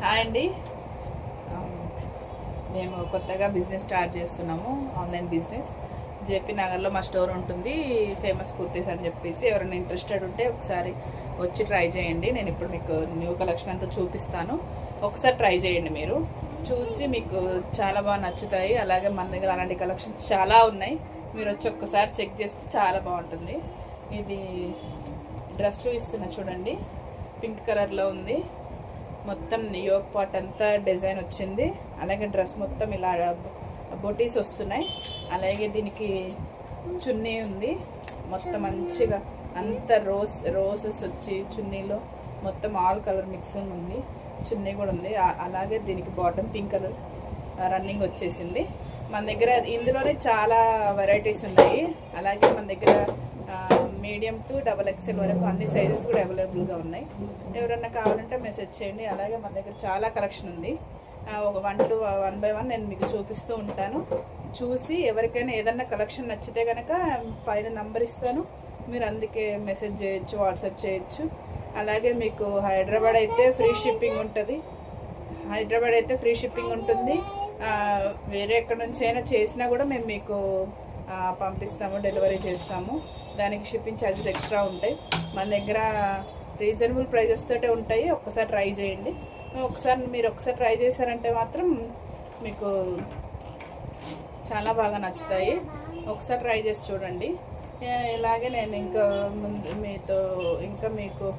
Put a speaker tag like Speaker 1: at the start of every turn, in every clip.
Speaker 1: Hi అండి. మేము కొత్తగా బిజినెస్ స్టార్ట్ చేస్తున్నాము, ఆన్లైన్ బిజినెస్. జేపీ నగర్లో మా స్టోర్ ఉంటుంది, ఫేమస్ కుర్తీస్ అని చెప్పేసి. ఎవరైనా ఇంట్రెస్టెడ్ ఉంటే ఒకసారి వచ్చి ట్రై చేయండి. నేను ఇప్పుడు మీకు న్యూ కలెక్షన్ అంతా చూపిస్తాను, ఒకసారి ట్రై చేయండి. మీరు చూసి మీకు చాలా బాగా నచ్చుతాయి. అలాగే మన దగ్గర అలాంటి కలెక్షన్స్ చాలా ఉన్నాయి, మీరు వచ్చి ఒక్కసారి చెక్ చేస్తే చాలా బాగుంటుంది. ఇది డ్రెస్ ఇస్తున్నా చూడండి, పింక్ కలర్లో ఉంది. మొత్తం యోగ్ పార్ట్ అంతా డిజైన్ వచ్చింది. అలాగే డ్రెస్ మొత్తం ఇలా బొటీస్ వస్తున్నాయి. అలాగే దీనికి చున్నీ ఉంది, మొత్తం మంచిగా అంత రోసెస్ వచ్చి చున్నీలో మొత్తం ఆల్ కలర్ మిక్సింగ్ ఉంది. చున్నీ కూడా ఉంది. అలాగే దీనికి బాటమ్ పింక్ కలర్ రన్నింగ్ వచ్చేసింది. మన దగ్గర ఇందులోనే చాలా వెరైటీస్ ఉన్నాయి. అలాగే మన దగ్గర మీడియం టు XXL వరకు అన్ని సైజెస్ కూడా అవైలబుల్గా ఉన్నాయి. ఎవరన్నా కావాలంటే మెసేజ్ చేయండి. అలాగే మన దగ్గర చాలా కలెక్షన్ ఉంది. ఒక 1 by 1 నేను మీకు చూపిస్తూ ఉంటాను. చూసి ఎవరికైనా ఏదన్నా కలెక్షన్ నచ్చితే కనుక పైన నంబర్ ఇస్తాను, మీరు అందుకే మెసేజ్ చేయొచ్చు, వాట్సాప్ చేయొచ్చు. అలాగే మీకు హైదరాబాద్ అయితే ఫ్రీ షిప్పింగ్ ఉంటుంది. వేరే ఎక్కడి నుంచి అయినా చేసినా కూడా మేము మీకు పంపిస్తాము, డెలివరీ చేస్తాము. దానికి షిప్పింగ్ ఛార్జెస్ ఎక్స్ట్రా ఉంటాయి. మన దగ్గర రీజనబుల్ ప్రైజెస్ తోటే ఉంటాయి. ఒక్కసారి ట్రై చేయండి. మీరు ఒకసారి ట్రై చేశారంటే మాత్రం మీకు చాలా బాగా నచ్చుతాయి. ఒకసారి ట్రై చేసి చూడండి. ఇలాగే నేను ఇంకా మీకు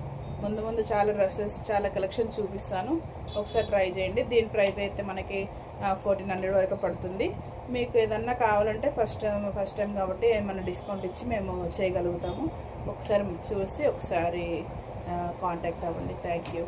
Speaker 1: ముందు చాలా డ్రెస్సెస్, చాలా కలెక్షన్ చూపిస్తాను. ఒకసారి ట్రై చేయండి. దీని ప్రైస్ అయితే మనకి 1400 వరకు పడుతుంది. మీకు ఏదన్నా కావాలంటే ఫస్ట్ టైం కాబట్టి ఏమన్నా డిస్కౌంట్ ఇచ్చి మేము చేయగలుగుతాము. ఒకసారి చూసి ఒకసారి కాంటాక్ట్ అవ్వండి. Thank you.